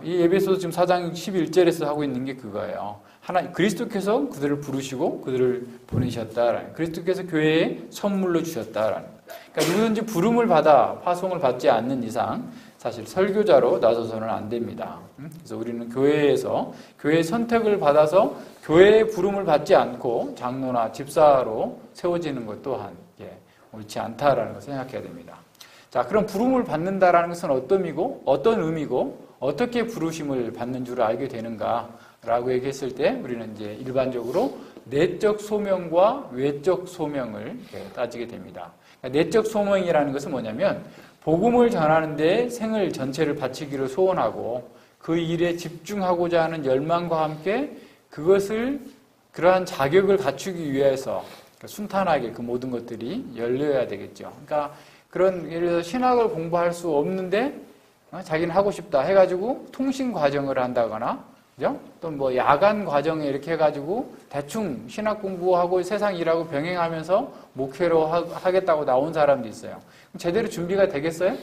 이 에베소서 지금 4장 11절에서 하고 있는 게 그거예요. 그리스도께서 그들을 부르시고 그들을 보내셨다라는, 그리스도께서 교회에 선물로 주셨다라는. 그러니까 누구든지 부름을 받아 파송을 받지 않는 이상 사실 설교자로 나서서는 안 됩니다. 그래서 우리는 교회에서 교회의 선택을 받아서 교회의 부름을 받지 않고 장로나 집사로 세워지는 것 또한 옳지 않다라는 것을 생각해야 됩니다. 자, 그럼 부름을 받는다라는 것은 어떤 의미고 어떻게 부르심을 받는 줄 알게 되는가라고 얘기했을 때 우리는 이제 일반적으로 내적 소명과 외적 소명을 따지게 됩니다. 그러니까 내적 소명이라는 것은 뭐냐면 복음을 전하는 데 생을 전체를 바치기를 소원하고 그 일에 집중하고자 하는 열망과 함께 그러한 자격을 갖추기 위해서 순탄하게 그 모든 것들이 열려야 되겠죠. 그러니까 예를 들어서 신학을 공부할 수 없는데 자기는 하고 싶다 해가지고 통신 과정을 한다거나, 그죠? 또 뭐 야간 과정에 이렇게 해가지고 대충 신학 공부하고 세상 일하고 병행하면서 목회로 하겠다고 나온 사람도 있어요. 제대로 준비가 되겠어요?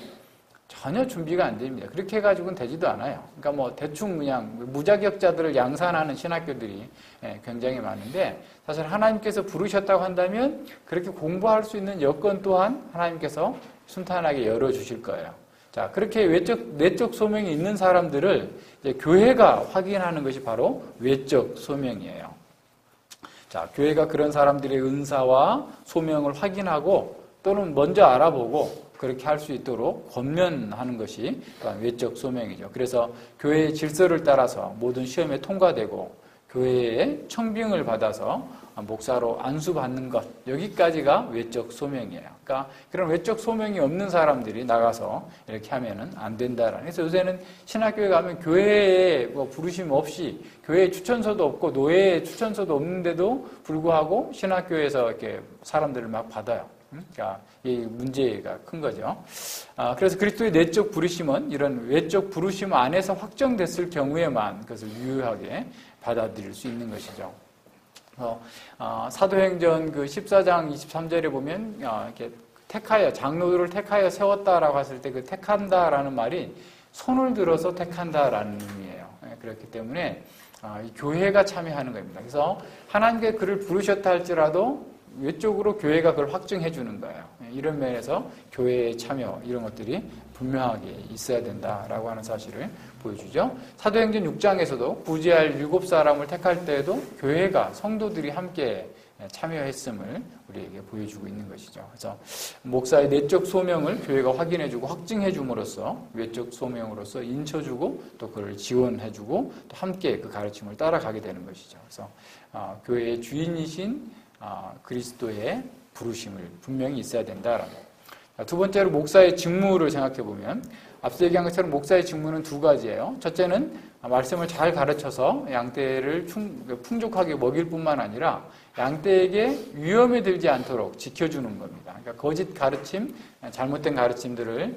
전혀 준비가 안 됩니다. 그렇게 해가지고는 되지도 않아요. 그러니까 뭐 대충 그냥 무자격자들을 양산하는 신학교들이 굉장히 많은데, 사실 하나님께서 부르셨다고 한다면 그렇게 공부할 수 있는 여건 또한 하나님께서 순탄하게 열어주실 거예요. 자, 그렇게 내적 소명이 있는 사람들을 이제 교회가 확인하는 것이 바로 외적 소명이에요. 자, 교회가 그런 사람들의 은사와 소명을 확인하고 또는 먼저 알아보고 그렇게 할 수 있도록 권면하는 것이 또한 외적 소명이죠. 그래서 교회의 질서를 따라서 모든 시험에 통과되고 교회의 청빙을 받아서 목사로 안수받는 것, 여기까지가 외적 소명이에요. 그러니까 그런 외적 소명이 없는 사람들이 나가서 이렇게 하면은 안 된다라는. 그래서 요새는 신학교에 가면 교회에 뭐 부르심 없이, 교회에 추천서도 없고 노예에 추천서도 없는데도 불구하고 신학교에서 이렇게 사람들을 막 받아요. 그러니까 이 문제가 큰 거죠. 그래서 그리스도의 내적 부르심은 이런 외적 부르심 안에서 확정됐을 경우에만 그것을 유효하게 받아들일 수 있는 것이죠. 사도행전 그 14장 23절에 보면 이렇게 장로들을 택하여 세웠다라고 했을 때 그 택한다라는 말이 손을 들어서 택한다라는 의미예요. 그렇기 때문에 이 교회가 참여하는 겁니다. 그래서 하나님께 그를 부르셨다 할지라도 외적으로 교회가 그걸 확증해 주는 거예요. 이런 면에서 교회의 참여, 이런 것들이 분명하게 있어야 된다라고 하는 사실을 보여주죠. 사도행전 6장에서도 부지할 7사람을 택할 때에도 교회가, 성도들이 함께 참여했음을 우리에게 보여주고 있는 것이죠. 그래서 목사의 내적 소명을 교회가 확인해주고 확증해 줌으로써 외적 소명으로서 인쳐주고 또 그를 지원해주고 또 함께 그 가르침을 따라가게 되는 것이죠. 그래서 교회의 주인이신 그리스도의 부르심을 분명히 있어야 된다라고. 두 번째로 목사의 직무를 생각해 보면 앞서 얘기한 것처럼 목사의 직무는 두 가지예요. 첫째는 말씀을 잘 가르쳐서 양떼를 풍족하게 먹일 뿐만 아니라 양떼에게 위험에 들지 않도록 지켜주는 겁니다. 그러니까 거짓 가르침, 잘못된 가르침들을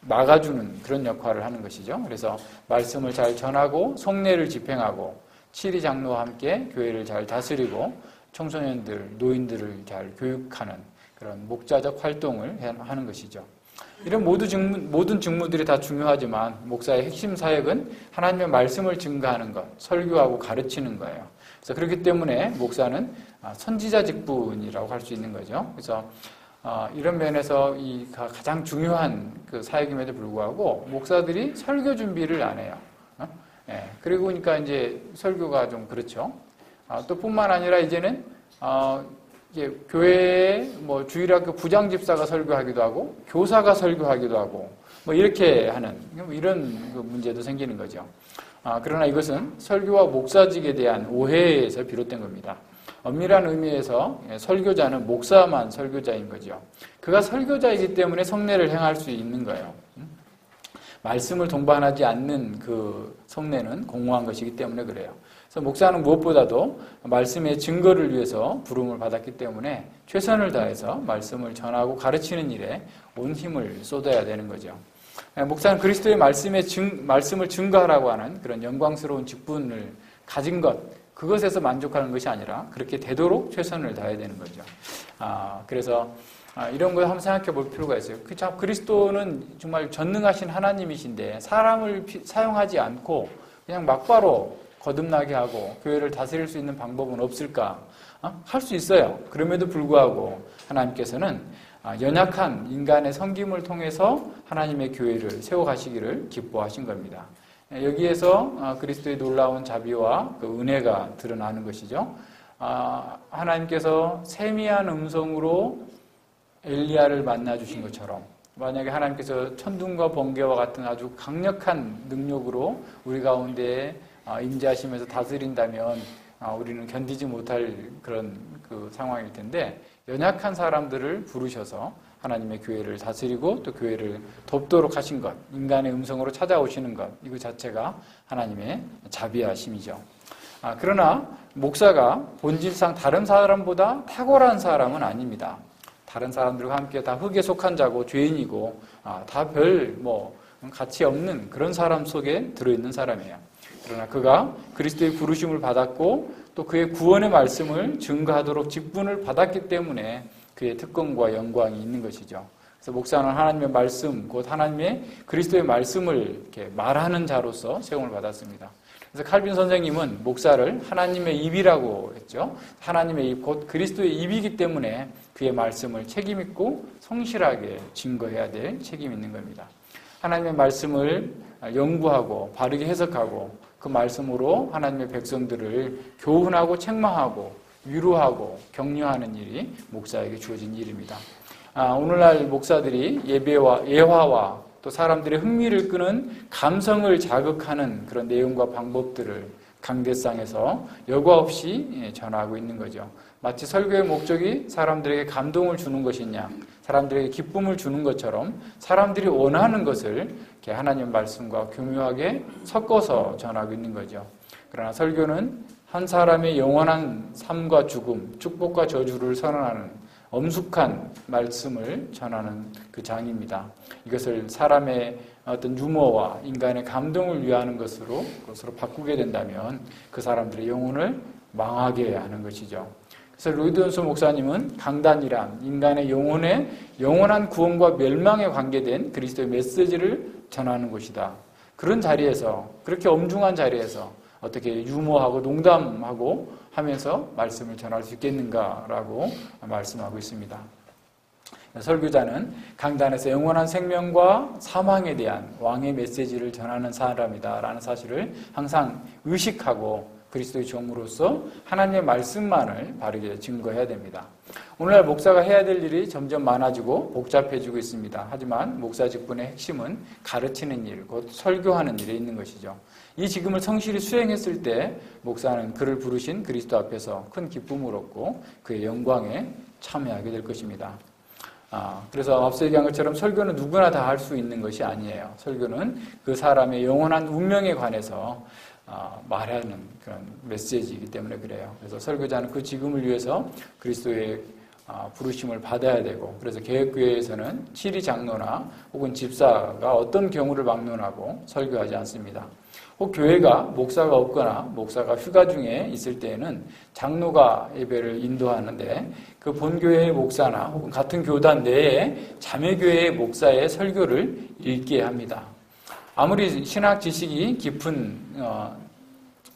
막아주는 그런 역할을 하는 것이죠. 그래서 말씀을 잘 전하고 성례를 집행하고 치리 장로와 함께 교회를 잘 다스리고 청소년들, 노인들을 잘 교육하는 그런 목자적 활동을 하는 것이죠. 이런 모든 직무들이 다 중요하지만 목사의 핵심 사역은 하나님의 말씀을 증거하는 것, 설교하고 가르치는 거예요. 그래서 그렇기 때문에 목사는 선지자 직분이라고 할 수 있는 거죠. 그래서 이런 면에서 이 가장 중요한 그 사역임에도 불구하고 목사들이 설교 준비를 안 해요. 그리고 그러니까 이제 설교가 좀 그렇죠. 또 뿐만 아니라 이제는 이게 교회에 뭐 주일학교 부장집사가 설교하기도 하고 교사가 설교하기도 하고 뭐 이렇게 하는 이런 문제도 생기는 거죠. 그러나 이것은 설교와 목사직에 대한 오해에서 비롯된 겁니다. 엄밀한 의미에서 설교자는 목사만 설교자인 거죠. 그가 설교자이기 때문에 성례를 행할 수 있는 거예요. 말씀을 동반하지 않는 그 성례는 공허한 것이기 때문에 그래요. 그래서 목사는 무엇보다도 말씀의 증거를 위해서 부름을 받았기 때문에 최선을 다해서 말씀을 전하고 가르치는 일에 온 힘을 쏟아야 되는 거죠. 목사는 그리스도의 말씀을 증거하라고 하는 그런 영광스러운 직분을 가진 것, 그것에서 만족하는 것이 아니라 그렇게 되도록 최선을 다해야 되는 거죠. 그래서 이런 걸 한번 생각해 볼 필요가 있어요. 참 그리스도는 정말 전능하신 하나님이신데 사람을 사용하지 않고 그냥 막바로 거듭나게 하고 교회를 다스릴 수 있는 방법은 없을까? 할 수 있어요. 그럼에도 불구하고 하나님께서는 연약한 인간의 섬김을 통해서 하나님의 교회를 세워가시기를 기뻐하신 겁니다. 여기에서 그리스도의 놀라운 자비와 그 은혜가 드러나는 것이죠. 하나님께서 세미한 음성으로 엘리야를 만나주신 것처럼 만약에 하나님께서 천둥과 번개와 같은 아주 강력한 능력으로 우리 가운데 임재하시면서 다스린다면 우리는 견디지 못할 그런 그 상황일 텐데 연약한 사람들을 부르셔서 하나님의 교회를 다스리고 또 교회를 돕도록 하신 것, 인간의 음성으로 찾아오시는 것, 이거 자체가 하나님의 자비하심이죠. 그러나 목사가 본질상 다른 사람보다 탁월한 사람은 아닙니다. 다른 사람들과 함께 다 흙에 속한 자고 죄인이고 다 별 가치 없는 그런 사람 속에 들어있는 사람이에요. 그러나 그가 그리스도의 부르심을 받았고 또 그의 구원의 말씀을 증거하도록 직분을 받았기 때문에 그의 특권과 영광이 있는 것이죠. 그래서 목사는 하나님의 말씀, 곧 하나님의 그리스도의 말씀을 이렇게 말하는 자로서 세움을 받았습니다. 그래서 칼빈 선생님은 목사를 하나님의 입이라고 했죠. 하나님의 입, 곧 그리스도의 입이기 때문에 그의 말씀을 책임있고 성실하게 증거해야 될 책임이 있는 겁니다. 하나님의 말씀을 연구하고 바르게 해석하고 그 말씀으로 하나님의 백성들을 교훈하고 책망하고 위로하고 격려하는 일이 목사에게 주어진 일입니다. 오늘날 목사들이 예화와 또 사람들의 흥미를 끄는 감성을 자극하는 그런 내용과 방법들을 강대상에서 여과 없이 전하고 있는 거죠. 마치 설교의 목적이 사람들에게 감동을 주는 것이냐, 사람들에게 기쁨을 주는 것처럼 사람들이 원하는 것을 이렇게 하나님의 말씀과 교묘하게 섞어서 전하고 있는 거죠. 그러나 설교는 한 사람의 영원한 삶과 죽음, 축복과 저주를 선언하는 엄숙한 말씀을 전하는 그 장입니다. 이것을 사람의 어떤 유머와 인간의 감동을 위하는 것으로 바꾸게 된다면 그 사람들의 영혼을 망하게 하는 것이죠. 그래서 로이드 존슨 목사님은 강단이란 인간의 영혼의 영원한 구원과 멸망에 관계된 그리스도의 메시지를 전하는 곳이다. 그런 자리에서, 그렇게 엄중한 자리에서 어떻게 유머하고 농담하고 하면서 말씀을 전할 수 있겠는가라고 말씀하고 있습니다. 설교자는 강단에서 영원한 생명과 사망에 대한 왕의 메시지를 전하는 사람이다라는 사실을 항상 의식하고 그리스도의 종으로서 하나님의 말씀만을 바르게 증거해야 됩니다. 오늘날 목사가 해야 될 일이 점점 많아지고 복잡해지고 있습니다. 하지만 목사 직분의 핵심은 가르치는 일, 곧 설교하는 일에 있는 것이죠. 이 직임을 성실히 수행했을 때 목사는 그를 부르신 그리스도 앞에서 큰 기쁨을 얻고 그의 영광에 참여하게 될 것입니다. 그래서 앞서 얘기한 것처럼 설교는 누구나 다 할 수 있는 것이 아니에요. 설교는 그 사람의 영원한 운명에 관해서 말하는 그런 메시지이기 때문에 그래요. 그래서 설교자는 그 직임을 위해서 그리스도의 부르심을 받아야 되고, 그래서 개혁교회에서는 치리 장로나 혹은 집사가 어떤 경우를 막론하고 설교하지 않습니다. 혹 교회가 목사가 없거나 목사가 휴가 중에 있을 때에는 장로가 예배를 인도하는데 그 본교회의 목사나 혹은 같은 교단 내에 자매교회의 목사의 설교를 읽게 합니다. 아무리 신학 지식이 깊은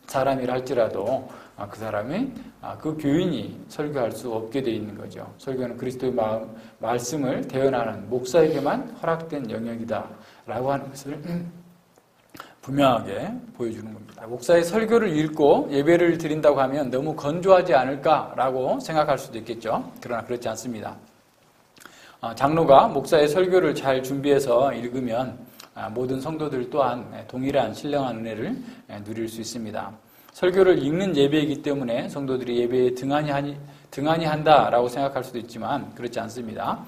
사람이라 할지라도 그 사람이 그 교인이 설교할 수 없게 되어 있는 거죠. 설교는 그리스도의 말씀을 대언하는 목사에게만 허락된 영역이다라고 하는 것을 분명하게 보여주는 겁니다. 목사의 설교를 읽고 예배를 드린다고 하면 너무 건조하지 않을까라고 생각할 수도 있겠죠. 그러나 그렇지 않습니다. 장로가 목사의 설교를 잘 준비해서 읽으면 모든 성도들 또한 동일한 신령한 은혜를 누릴 수 있습니다. 설교를 읽는 예배이기 때문에 성도들이 예배에 등한히 한다라고 생각할 수도 있지만 그렇지 않습니다.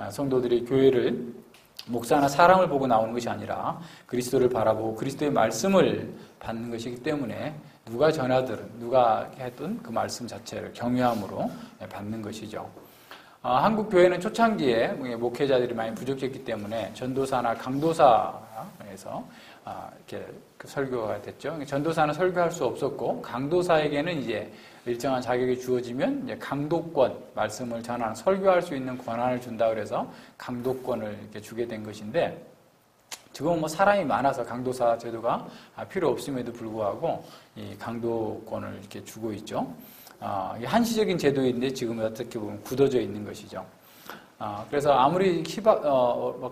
성도들이 교회를 목사나 사람을 보고 나오는 것이 아니라 그리스도를 바라보고 그리스도의 말씀을 받는 것이기 때문에 누가 전하든 누가 했든 그 말씀 자체를 경외함으로 받는 것이죠. 한국 교회는 초창기에 목회자들이 많이 부족했기 때문에 전도사나 강도사에서 이렇게 설교가 됐죠. 전도사는 설교할 수 없었고 강도사에게는 이제 일정한 자격이 주어지면 이제 강도권, 말씀을 전하는 설교할 수 있는 권한을 준다 그래서 강도권을 이렇게 주게 된 것인데, 지금은 뭐 사람이 많아서 강도사 제도가 필요 없음에도 불구하고 이 강도권을 이렇게 주고 있죠. 이게 한시적인 제도인데 지금은 어떻게 보면 굳어져 있는 것이죠. 그래서 아무리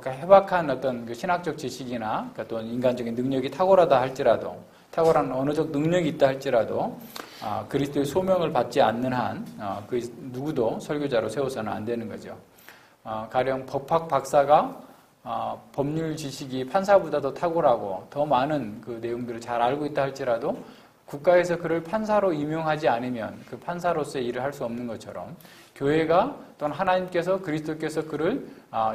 해박한 어떤 그 신학적 지식이나 또는 인간적인 능력이 탁월하다 할지라도, 탁월한 언어적 능력이 있다 할지라도 그리스도의 소명을 받지 않는 한 그 누구도 설교자로 세워서는 안 되는 거죠. 가령 법학 박사가 법률 지식이 판사보다 더 탁월하고 더 많은 그 내용들을 잘 알고 있다 할지라도 국가에서 그를 판사로 임용하지 않으면 그 판사로서의 일을 할 수 없는 것처럼, 교회가 또는 하나님께서, 그리스도께서 그를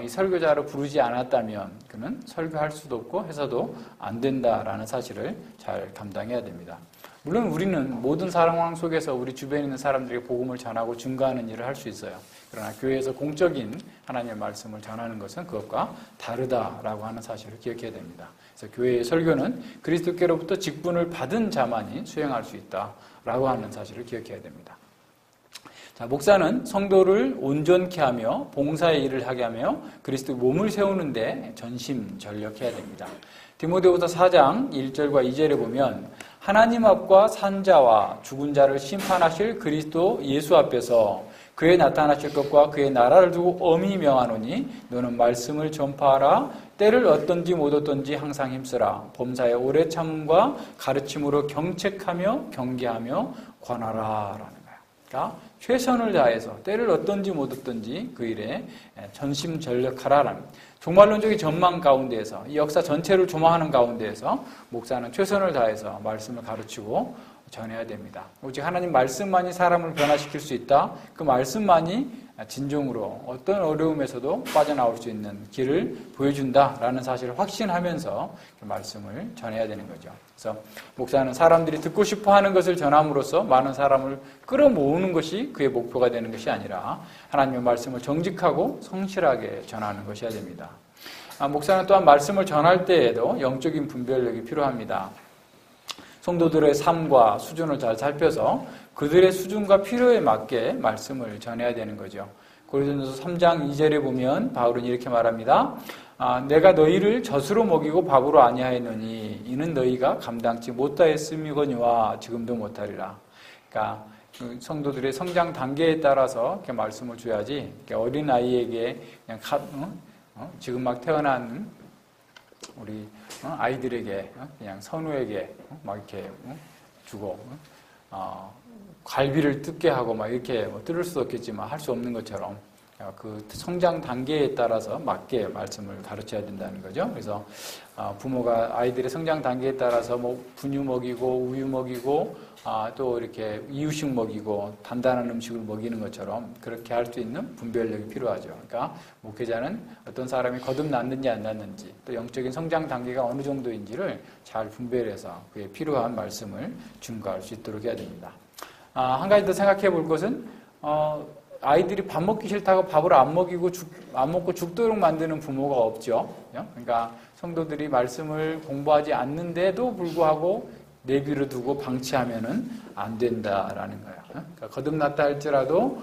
이 설교자로 부르지 않았다면 그는 설교할 수도 없고 해서도 안 된다라는 사실을 잘 감당해야 됩니다. 물론 우리는 모든 상황 속에서 우리 주변에 있는 사람들에게 복음을 전하고 증거하는 일을 할 수 있어요. 그러나 교회에서 공적인 하나님의 말씀을 전하는 것은 그것과 다르다라고 하는 사실을 기억해야 됩니다. 그래서 교회의 설교는 그리스도께로부터 직분을 받은 자만이 수행할 수 있다라고 하는 사실을 기억해야 됩니다. 자, 목사는 성도를 온전케 하며 봉사의 일을 하게 하며 그리스도 몸을 세우는데 전심전력해야 됩니다. 디모데후서 4장 1절과 2절에 보면 하나님 앞과 산자와 죽은 자를 심판하실 그리스도 예수 앞에서 그의 나타나실 것과 그의 나라를 두고 엄히 명하노니 너는 말씀을 전파하라. 때를 얻든지 못 얻든지 항상 힘쓰라. 범사의 오래 참음과 가르침으로 경책하며 경계하며 권하라 라는 거예요. 그러니까 최선을 다해서 때를 얻든지 못 얻든지 그 일에 전심전력하라라는, 종말론적인 전망 가운데에서, 이 역사 전체를 조망하는 가운데에서 목사는 최선을 다해서 말씀을 가르치고 전해야 됩니다. 오직 하나님 말씀만이 사람을 변화시킬 수 있다. 그 말씀만이 진정으로 어떤 어려움에서도 빠져나올 수 있는 길을 보여준다라는 사실을 확신하면서 말씀을 전해야 되는 거죠. 그래서 목사는 사람들이 듣고 싶어하는 것을 전함으로써 많은 사람을 끌어모으는 것이 그의 목표가 되는 것이 아니라 하나님의 말씀을 정직하고 성실하게 전하는 것이어야 됩니다. 목사는 또한 말씀을 전할 때에도 영적인 분별력이 필요합니다. 성도들의 삶과 수준을 잘 살펴서 그들의 수준과 필요에 맞게 말씀을 전해야 되는 거죠. 고린도서 3장 2절에 보면 바울은 이렇게 말합니다. 내가 너희를 젖으로 먹이고 밥으로 아니하였노니 이는 너희가 감당치 못하였음이거니와 지금도 못하리라. 그러니까 성도들의 성장 단계에 따라서 이렇게 말씀을 줘야지, 어린 아이에게 그냥 지금 막 태어난 우리 아이들에게, 그냥 선우에게 막 이렇게 주고 갈비를 뜯게 하고 막 이렇게 뜯을 수도 없겠지만 할 수 없는 것처럼 그 성장 단계에 따라서 맞게 말씀을 가르쳐야 된다는 거죠. 그래서 부모가 아이들의 성장 단계에 따라서 뭐 분유 먹이고 우유 먹이고 또 이렇게 이유식 먹이고 단단한 음식을 먹이는 것처럼 그렇게 할 수 있는 분별력이 필요하죠. 그러니까 목회자는 어떤 사람이 거듭났는지 안 났는지, 또 영적인 성장 단계가 어느 정도인지를 잘 분별해서 그에 필요한 말씀을 증거할 수 있도록 해야 됩니다. 한 가지 더 생각해 볼 것은 아이들이 밥 먹기 싫다고 밥을 안 먹고 죽도록 만드는 부모가 없죠. 그러니까 성도들이 말씀을 공부하지 않는데도 불구하고 내비를 두고 방치하면은 안 된다라는 거예요. 그러니까 거듭났다 할지라도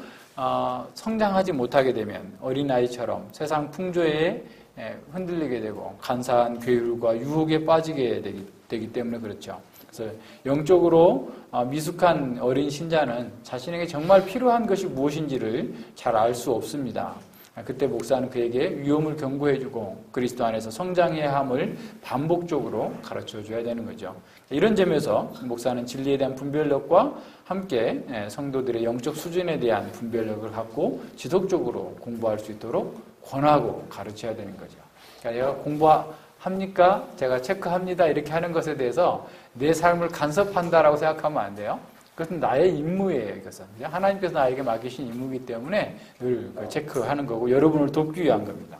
성장하지 못하게 되면 어린아이처럼 세상 풍조에 흔들리게 되고 간사한 괴율과 유혹에 빠지게 되기 때문에 그렇죠. 그래서 영적으로 미숙한 어린 신자는 자신에게 정말 필요한 것이 무엇인지를 잘 알 수 없습니다. 그때 목사는 그에게 위험을 경고해주고 그리스도 안에서 성장해야 함을 반복적으로 가르쳐줘야 되는 거죠. 이런 점에서 목사는 진리에 대한 분별력과 함께 성도들의 영적 수준에 대한 분별력을 갖고 지속적으로 공부할 수 있도록 권하고 가르쳐야 되는 거죠. 그러니까 제가 공부합니까? 제가 체크합니다. 이렇게 하는 것에 대해서 내 삶을 간섭한다라고 생각하면 안 돼요. 그것은 나의 임무예요. 이것은 하나님께서 나에게 맡기신 임무이기 때문에 늘 체크하는 거고 여러분을 돕기 위한 겁니다.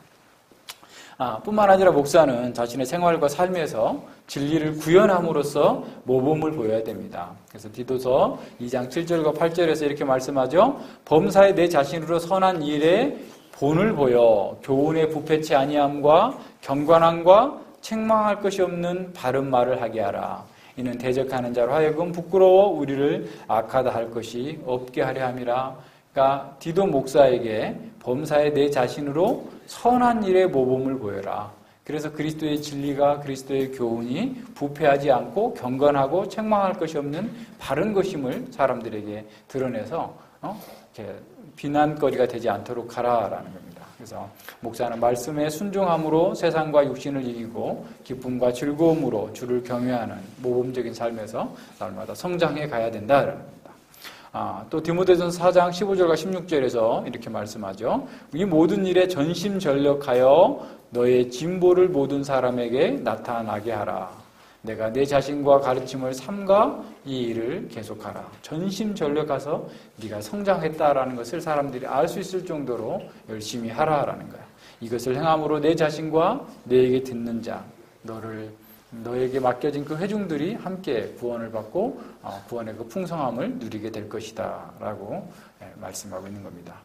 뿐만 아니라 목사는 자신의 생활과 삶에서 진리를 구현함으로써 모범을 보여야 됩니다. 그래서 디도서 2장 7절과 8절에서 이렇게 말씀하죠. 범사에 내 자신으로 선한 일에 본을 보여 교훈에 부패치 아니함과 경건함과 책망할 것이 없는 바른 말을 하게 하라. 이는 대적하는 자로 하여금 부끄러워 우리를 악하다 할 것이 없게 하려 함이라. 그러니까 디도 목사에게 범사에 내 자신으로 선한 일의 모범을 보여라. 그래서 그리스도의 진리가, 그리스도의 교훈이 부패하지 않고 경건하고 책망할 것이 없는 바른 것임을 사람들에게 드러내서 이렇게 비난거리가 되지 않도록 하라라는 겁니다. 그래서 목사는 말씀에 순종함으로 세상과 육신을 이기고 기쁨과 즐거움으로 주를 경외하는 모범적인 삶에서 날마다 성장해 가야 된다라는 겁니다. 또 디모데전서 4장 15절과 16절에서 이렇게 말씀하죠. 이 모든 일에 전심전력하여 너의 진보를 모든 사람에게 나타나게 하라. 내가 내 자신과 가르침을 삼가 이 일을 계속하라. 전심전력해서 네가 성장했다라는 것을 사람들이 알 수 있을 정도로 열심히 하라라는 거야. 이것을 행함으로 내 자신과 너에게 듣는 자, 너에게 맡겨진 그 회중들이 함께 구원을 받고 구원의 그 풍성함을 누리게 될 것이다 라고 말씀하고 있는 겁니다.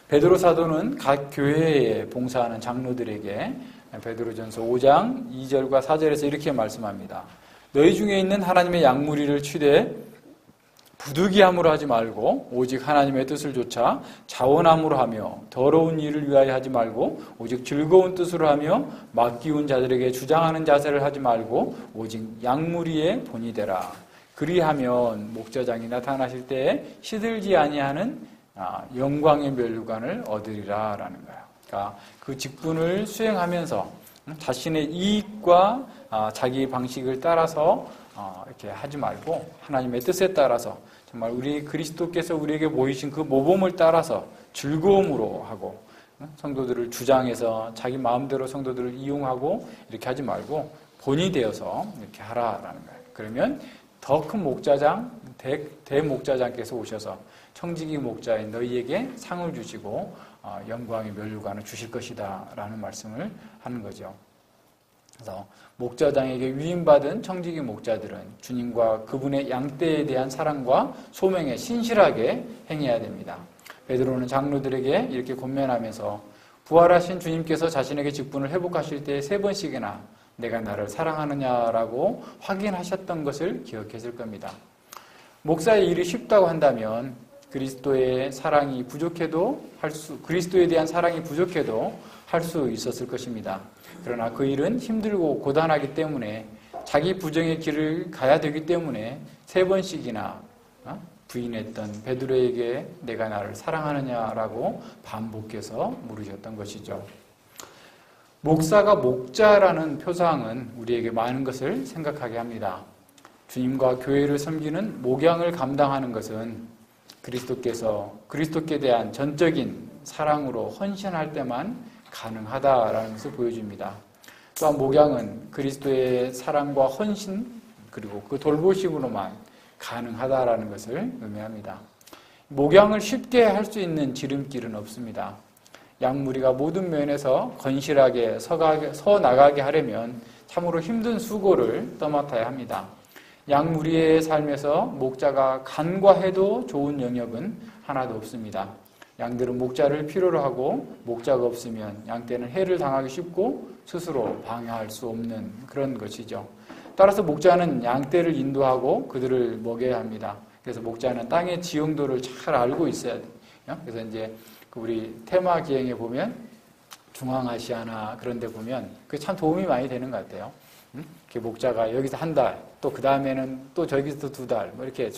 베드로 사도는 각 교회에 봉사하는 장로들에게 베드로전서 5장 2절과 4절에서 이렇게 말씀합니다. 너희 중에 있는 하나님의 양무리를 취대 부득이함으로 하지 말고 오직 하나님의 뜻을 좇아 자원함으로 하며 더러운 일을 위하여 하지 말고 오직 즐거운 뜻으로 하며 맡기운 자들에게 주장하는 자세를 하지 말고 오직 양무리의 본이 되라. 그리하면 목자장이 나타나실 때에 시들지 아니하는 영광의 면류관을 얻으리라라는 거예요. 그러니까 그 직분을 수행하면서 자신의 이익과 자기 방식을 따라서 이렇게 하지 말고 하나님의 뜻에 따라서 정말 우리 그리스도께서 우리에게 보이신 그 모범을 따라서 즐거움으로 하고 성도들을 주장해서 자기 마음대로 성도들을 이용하고 이렇게 하지 말고 본이 되어서 이렇게 하라라는 거예요. 그러면 더 큰 목자장, 대목자장께서 오셔서 청지기 목자인 너희에게 상을 주시고 영광의 면류관을 주실 것이다 라는 말씀을 하는 거죠. 그래서 목자장에게 위임받은 청지기 목자들은 주님과 그분의 양떼에 대한 사랑과 소명에 신실하게 행해야 됩니다. 베드로는 장로들에게 이렇게 권면하면서 부활하신 주님께서 자신에게 직분을 회복하실 때 3번씩이나 내가 나를 사랑하느냐라고 확인하셨던 것을 기억했을 겁니다. 목사의 일이 쉽다고 한다면 그리스도의 사랑이 부족해도 그리스도에 대한 사랑이 부족해도 할 수 있었을 것입니다. 그러나 그 일은 힘들고 고단하기 때문에 자기 부정의 길을 가야 되기 때문에 3번씩이나 부인했던 베드로에게 내가 나를 사랑하느냐라고 반복해서 물으셨던 것이죠. 목사가 목자라는 표상은 우리에게 많은 것을 생각하게 합니다. 주님과 교회를 섬기는 목양을 감당하는 것은 그리스도께 대한 전적인 사랑으로 헌신할 때만 가능하다라는 것을 보여줍니다. 또한 목양은 그리스도의 사랑과 헌신 그리고 그 돌보심으로만 가능하다라는 것을 의미합니다. 목양을 쉽게 할 수 있는 지름길은 없습니다. 양무리가 모든 면에서 건실하게 서 나가게 하려면 참으로 힘든 수고를 떠맡아야 합니다. 양무리의 삶에서 목자가 간과해도 좋은 영역은 하나도 없습니다. 양들은 목자를 필요로 하고 목자가 없으면 양떼는 해를 당하기 쉽고 스스로 방해할 수 없는 그런 것이죠. 따라서 목자는 양떼를 인도하고 그들을 먹여야 합니다. 그래서 목자는 땅의 지형도를 잘 알고 있어야 돼요. 그래서 이제 우리 테마 기행에 보면 중앙아시아나 그런 데 보면 그게 참 도움이 많이 되는 것 같아요. 이렇게 목자가 여기서 한 달, 또 그 다음에는 또 저기서 2달, 뭐 이렇게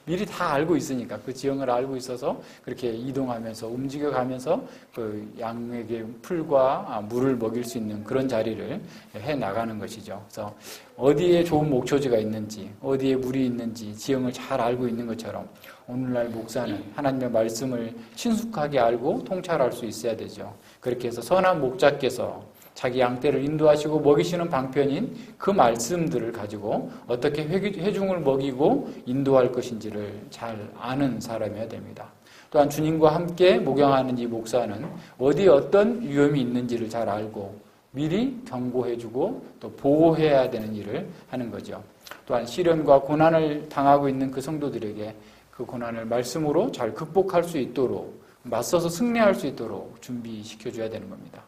미리 다 알고 있으니까 그 지형을 알고 있어서 그렇게 이동하면서 움직여가면서 그 양에게 풀과 물을 먹일 수 있는 그런 자리를 해 나가는 것이죠. 그래서 어디에 좋은 목초지가 있는지, 어디에 물이 있는지 지형을 잘 알고 있는 것처럼 오늘날 목사는 하나님의 말씀을 친숙하게 알고 통찰할 수 있어야 되죠. 그렇게 해서 선한 목자께서 자기 양떼를 인도하시고 먹이시는 방편인 그 말씀들을 가지고 어떻게 회중을 먹이고 인도할 것인지를 잘 아는 사람이어야 됩니다. 또한 주님과 함께 목양하는 이 목사는 어디에 어떤 위험이 있는지를 잘 알고 미리 경고해주고 또 보호해야 되는 일을 하는 거죠. 또한 시련과 고난을 당하고 있는 그 성도들에게 그 고난을 말씀으로 잘 극복할 수 있도록 맞서서 승리할 수 있도록 준비시켜줘야 되는 겁니다.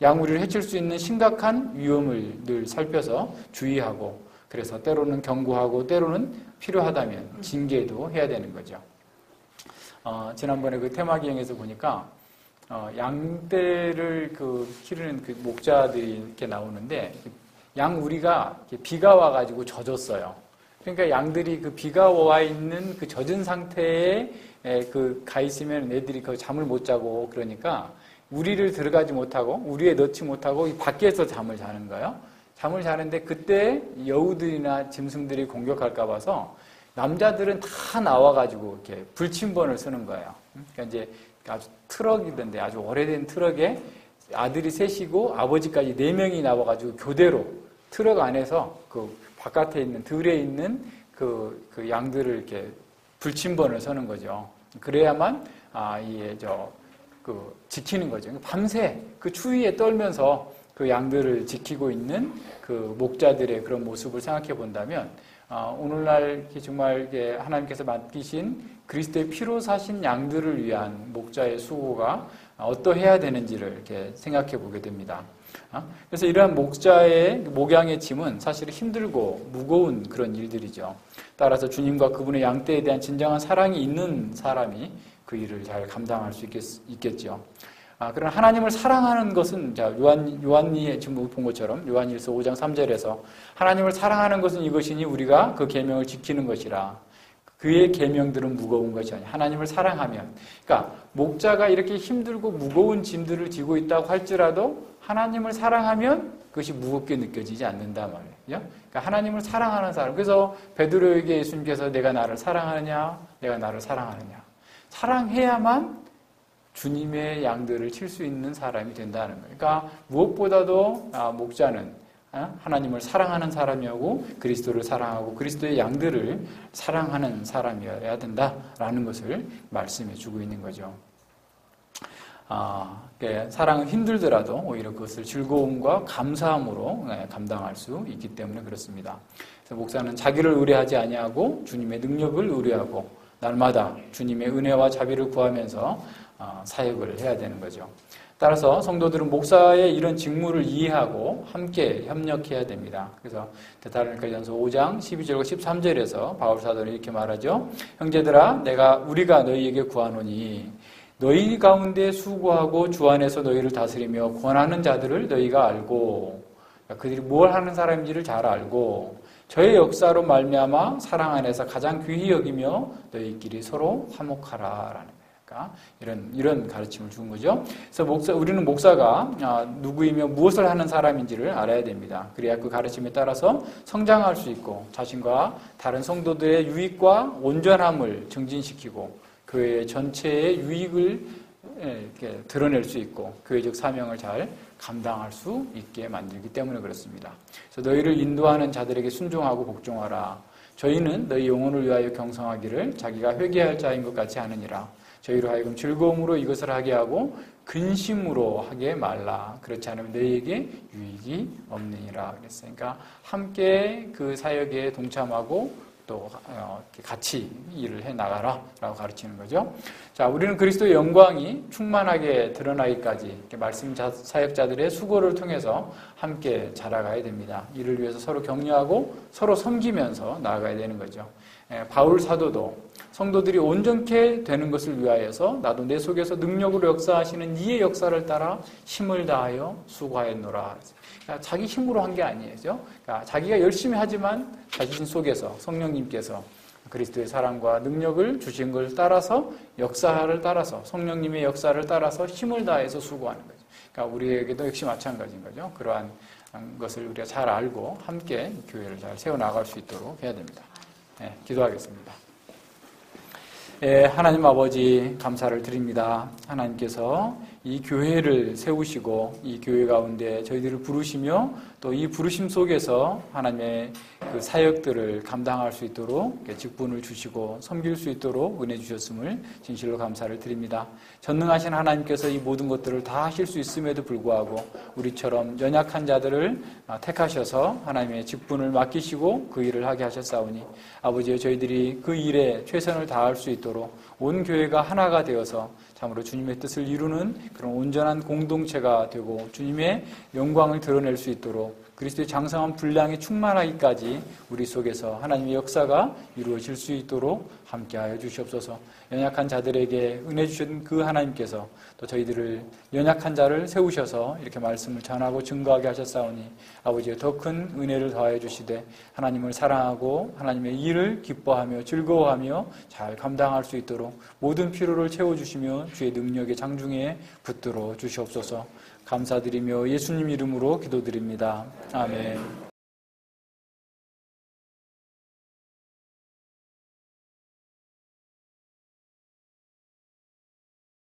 우리를 해칠 수 있는 심각한 위험을 늘 살펴서 주의하고, 그래서 때로는 경고하고 때로는 필요하다면 징계도 해야 되는 거죠. 지난번에 그 테마기행에서 보니까 양떼를 기르는 그 목자들이 이렇게 나오는데, 양 우리가 비가 와가지고 젖었어요. 그러니까 양들이 그 비가 와 있는 그 젖은 상태에 가 있으면 애들이 잠을 못 자고, 그러니까 우리를 들어가지 못하고 우리에 넣지 못하고 밖에서 잠을 자는 거예요. 잠을 자는데 그때 여우들이나 짐승들이 공격할까 봐서 남자들은 다 나와가지고 이렇게 불침번을 쓰는 거예요. 그러니까 이제 아주 트럭이던데, 아주 오래된 트럭에 아들이 셋이고 아버지까지 4명이 나와가지고 교대로 트럭 안에서 그 바깥에 있는 들에 있는 그 양들을 이렇게 불침번을 서는 거죠. 그래야만 지키는 거죠. 밤새 그 추위에 떨면서 그 양들을 지키고 있는 그 목자들의 그런 모습을 생각해 본다면, 오늘날 정말 하나님께서 맡기신 그리스도의 피로 사신 양들을 위한 목자의 수고가 어떠해야 되는지를 이렇게 생각해 보게 됩니다. 그래서 이러한 목자의 목양의 짐은 사실 힘들고 무거운 그런 일들이죠. 따라서 주님과 그분의 양떼에 대한 진정한 사랑이 있는 사람이 그 일을 잘 감당할 수 있겠죠. 그러나 하나님을 사랑하는 것은, 요한이 지금 본 것처럼 요한일서 5장 3절에서 하나님을 사랑하는 것은 이것이니 우리가 그 계명을 지키는 것이라. 그의 계명들은 무거운 것이 아니야. 하나님을 사랑하면. 그러니까 목자가 이렇게 힘들고 무거운 짐들을 지고 있다고 할지라도 하나님을 사랑하면 그것이 무겁게 느껴지지 않는다 말이에요. 그러니까 하나님을 사랑하는 사람. 그래서 베드로에게 예수님께서 내가 나를 사랑하느냐, 내가 나를 사랑하느냐. 사랑해야만 주님의 양들을 칠 수 있는 사람이 된다는 거예요. 그러니까 무엇보다도 목자는 하나님을 사랑하는 사람이고 그리스도를 사랑하고 그리스도의 양들을 사랑하는 사람이어야 된다라는 것을 말씀해 주고 있는 거죠. 사랑은 힘들더라도 오히려 그것을 즐거움과 감사함으로 감당할 수 있기 때문에 그렇습니다. 그래서 목사는 자기를 의뢰하지 아니하고 주님의 능력을 의뢰하고 날마다 주님의 은혜와 자비를 구하면서 사역을 해야 되는 거죠. 따라서 성도들은 목사의 이런 직무를 이해하고 함께 협력해야 됩니다. 그래서 데살로니가전서 5장 12절과 13절에서 바울 사도는 이렇게 말하죠. 형제들아, 우리가 너희에게 구하노니 너희 가운데 수고하고 주 안에서 너희를 다스리며 권하는 자들을 너희가 알고, 그들이 뭘 하는 사람인지를 잘 알고 저의 역사로 말미암아 사랑 안에서 가장 귀히 여기며 너희끼리 서로 화목하라라는. 이런 가르침을 준 거죠. 그래서 우리는 목사가 누구이며 무엇을 하는 사람인지를 알아야 됩니다. 그래야 그 가르침에 따라서 성장할 수 있고 자신과 다른 성도들의 유익과 온전함을 증진시키고 교회 전체의 유익을 이렇게 드러낼 수 있고 교회적 사명을 잘 감당할 수 있게 만들기 때문에 그렇습니다. 그래서 너희를 인도하는 자들에게 순종하고 복종하라. 저희는 너희 영혼을 위하여 경성하기를 자기가 회개할 자인 것 같이 하느니라. 저희로 하여금 즐거움으로 이것을 하게 하고 근심으로 하게 말라. 그렇지 않으면 너희에게 유익이 없느니라 그랬어요. 그러니까 함께 그 사역에 동참하고 또 같이 일을 해나가라 라고 가르치는 거죠. 자, 우리는 그리스도의 영광이 충만하게 드러나기까지 이렇게 말씀 사역자들의 수고를 통해서 함께 자라가야 됩니다. 이를 위해서 서로 격려하고 서로 섬기면서 나아가야 되는 거죠. 바울 사도도 성도들이 온전케 되는 것을 위하여서 나도 내 속에서 능력으로 역사하시는 이의 역사를 따라 힘을 다하여 수고하였노라. 그러니까 자기 힘으로 한 게 아니죠. 그러니까 자기가 열심히 하지만 자신 속에서 성령님께서 그리스도의 사랑과 능력을 주신 걸 따라서 역사를 따라서 성령님의 역사를 따라서 힘을 다해서 수고하는 거죠. 그러니까 우리에게도 역시 마찬가지인 거죠. 그러한 것을 우리가 잘 알고 함께 교회를 잘 세워나갈 수 있도록 해야 됩니다. 네, 기도하겠습니다. 하나님 아버지 감사를 드립니다. 하나님께서 이 교회를 세우시고 이 교회 가운데 저희들을 부르시며 또 이 부르심 속에서 하나님의 그 사역들을 감당할 수 있도록 직분을 주시고 섬길 수 있도록 은혜 주셨음을 진실로 감사를 드립니다. 전능하신 하나님께서 이 모든 것들을 다 하실 수 있음에도 불구하고 우리처럼 연약한 자들을 택하셔서 하나님의 직분을 맡기시고 그 일을 하게 하셨사오니 아버지여 저희들이 그 일에 최선을 다할 수 있도록 온 교회가 하나가 되어서 참으로 주님의 뜻을 이루는 그런 온전한 공동체가 되고 주님의 영광을 드러낼 수 있도록 그리스도의 장성한 분량이 충만하기까지 우리 속에서 하나님의 역사가 이루어질 수 있도록 함께하여 주시옵소서. 연약한 자들에게 은혜 주신 그 하나님께서 또 저희들을 연약한 자를 세우셔서 이렇게 말씀을 전하고 증거하게 하셨사오니 아버지의 더 큰 은혜를 더하여 주시되 하나님을 사랑하고 하나님의 일을 기뻐하며 즐거워하며 잘 감당할 수 있도록 모든 필요를 채워주시며 주의 능력의 장중에 붙들어 주시옵소서. 감사드리며 예수님 이름으로 기도드립니다. 아멘.